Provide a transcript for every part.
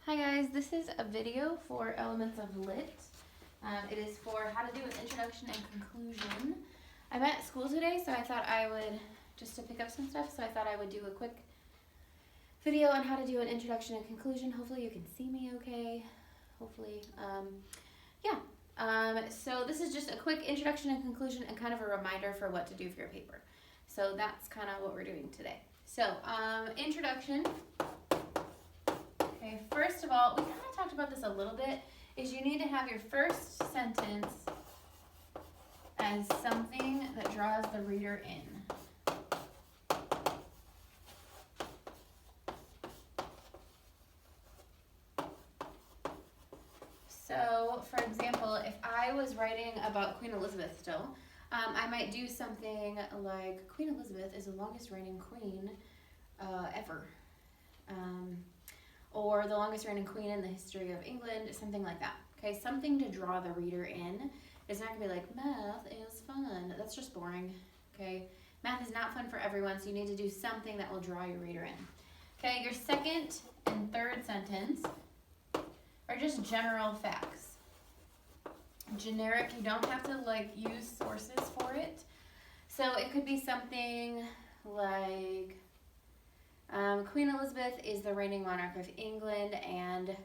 Hi guys, this is a video for Elements of Lit. It is for how to do an introduction and conclusion. I'm at school today, so I thought I would, just to pick up some stuff, so I thought I would do a quick video on how to do an introduction and conclusion. Hopefully you can see me okay. Hopefully, so this is just a quick introduction and conclusion and kind of a reminder for what to do for your paper. So that's kind of what we're doing today. So, introduction. Okay, first of all, we kind of talked about this a little bit, is you need to have your first sentence as something that draws the reader in. So, for example, if I was writing about Queen Elizabeth still, I might do something like, Queen Elizabeth is the longest reigning queen ever. Or the longest reigning queen in the history of England, something like that. Okay, something to draw the reader in. It's not gonna be like, math is fun. That's just boring, okay? Math is not fun for everyone, so you need to do something that will draw your reader in. Okay, your second and third sentence are just general facts. Generic, you don't have to like use sources for it. So it could be something like, Queen Elizabeth is the reigning monarch of England, and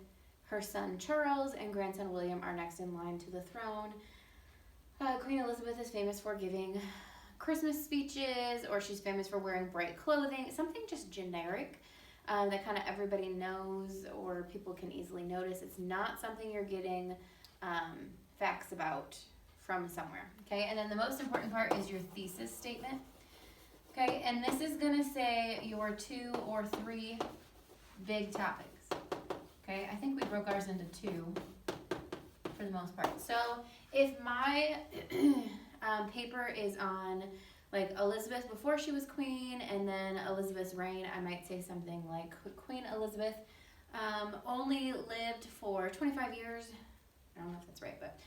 her son Charles and grandson William are next in line to the throne. Queen Elizabeth is famous for giving Christmas speeches, or she's famous for wearing bright clothing, something just generic that kind of everybody knows or people can easily notice. It's not something you're getting facts about from somewhere, okay? And then the most important part is your thesis statement. Okay, and this is going to say your 2 or 3 big topics. Okay, I think we broke ours into 2 for the most part. So if my paper is on like Elizabeth before she was queen and then Elizabeth's reign, I might say something like Queen Elizabeth only lived for 25 years. I don't know if that's right, but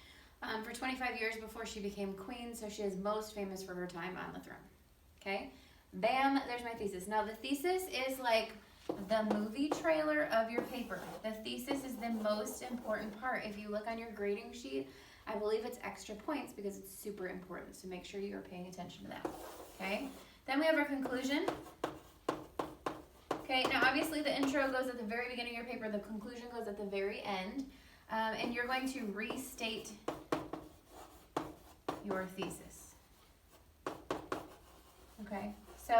for 25 years before she became queen, so she is most famous for her time on the throne. Okay, bam, there's my thesis. Now the thesis is like the movie trailer of your paper. The thesis is the most important part. If you look on your grading sheet, I believe it's extra points because it's super important. So make sure you are paying attention to that. Okay, then we have our conclusion. Okay, now obviously the intro goes at the very beginning of your paper. The conclusion goes at the very end. And you're going to restate your thesis. Okay, so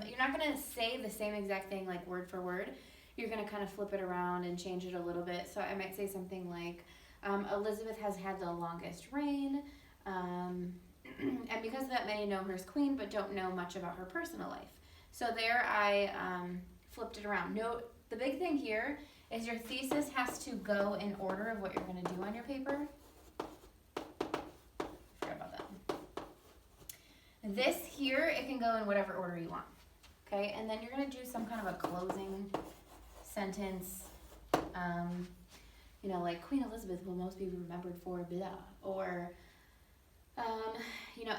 you're not going to say the same exact thing like word for word. You're going to kind of flip it around and change it a little bit. So I might say something like, Elizabeth has had the longest reign, and because of that many know her as queen but don't know much about her personal life. So there I flipped it around. Note, the big thing here is your thesis has to go in order of what you're going to do on your paper. Forgot about that. This here, it can go in whatever order you want. Okay, and then you're going to do some kind of a closing sentence. Like Queen Elizabeth will most be remembered for blah. Or,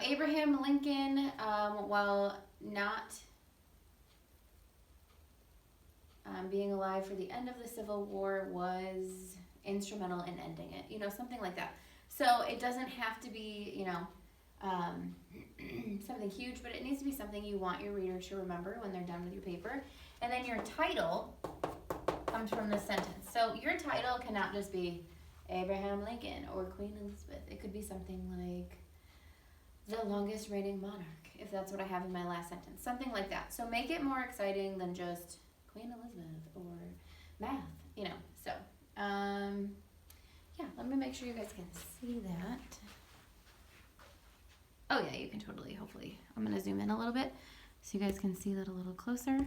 Abraham Lincoln, while not being alive for the end of the Civil War, was instrumental in ending it. Something like that. So it doesn't have to be, something huge, but it needs to be something you want your reader to remember when they're done with your paper. And then your title comes from this sentence. So your title cannot just be Abraham Lincoln or Queen Elizabeth. It could be something like the longest reigning monarch, if that's what I have in my last sentence. Something like that. So make it more exciting than just Queen Elizabeth or math, So, let me make sure you guys can see that. Oh yeah, you can totally, hopefully. I'm going to zoom in a little bit so you guys can see that a little closer.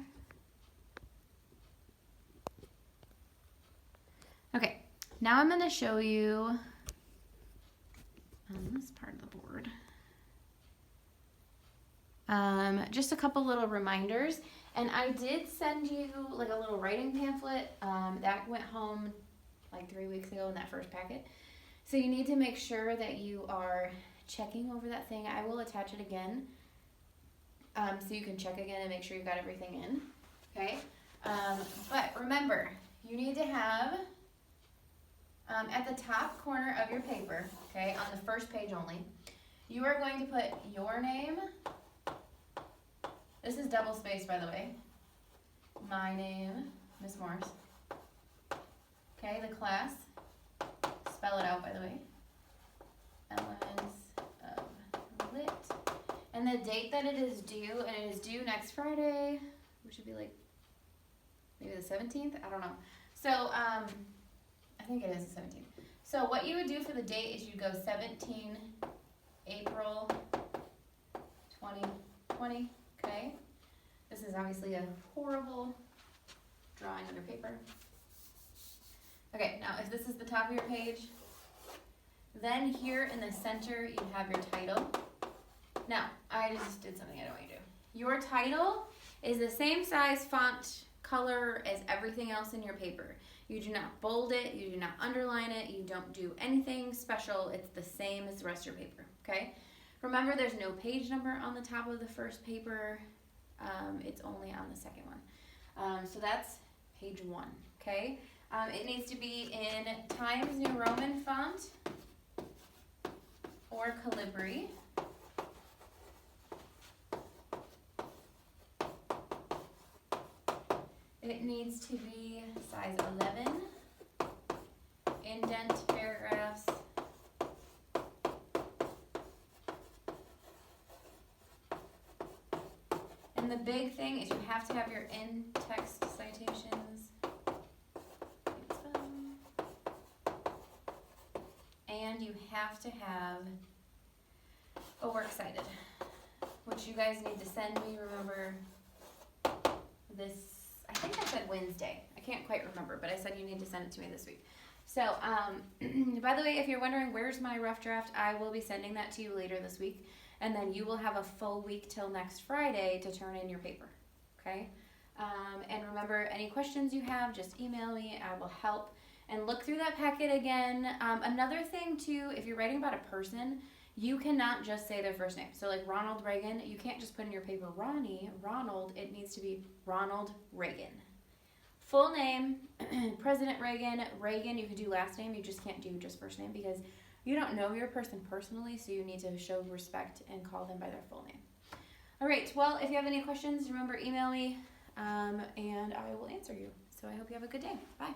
Okay, now I'm going to show you on this part of the board just a couple little reminders. And I did send you like a little writing pamphlet that went home like 3 weeks ago in that first packet. So you need to make sure that you are checking over that thing. I will attach it again so you can check again and make sure you got everything in. Okay, but remember, you need to have, at the top corner of your paper, okay, on the first page only, you are going to put your name. This is double spaced, by the way. My name, Miss Morris. Okay, the class. Spell it out, by the way. Elements of Lit. And the date that it is due, and it is due next Friday, which should be like maybe the 17th? I don't know. So, I think it is the 17th. So what you would do for the date is you'd go 17 April 2020, okay? This is obviously a horrible drawing on your paper. Okay, now if this is the top of your page, then here in the center you have your title. Now, I just did something I don't want you to do. Your title is the same size font color as everything else in your paper. You do not bold it, you do not underline it, you don't do anything special. It's the same as the rest of your paper, okay? Remember, there's no page number on the top of the first paper. It's only on the second one. So that's page 1, okay? It needs to be in Times New Roman font or Calibri. It needs to be size 11, indent paragraphs, and the big thing is you have to have your in-text citations, and you have to have a works cited, which you guys need to send me, remember, this, I think I said Wednesday. I can't quite remember, but I said you need to send it to me this week. So, by the way, if you're wondering where's my rough draft, I will be sending that to you later this week, and then you will have a full week till next Friday to turn in your paper, okay? And remember, any questions you have, just email me. I will help. And look through that packet again. Another thing, too, if you're writing about a person, you cannot just say their first name. So like Ronald Reagan, you can't just put in your paper Ronnie, Ronald. It needs to be Ronald Reagan. Full name, President Reagan. Reagan, you could do last name. You just can't do just first name because you don't know your person personally, so you need to show respect and call them by their full name. All right, well, if you have any questions, remember, email me, and I will answer you. So I hope you have a good day. Bye.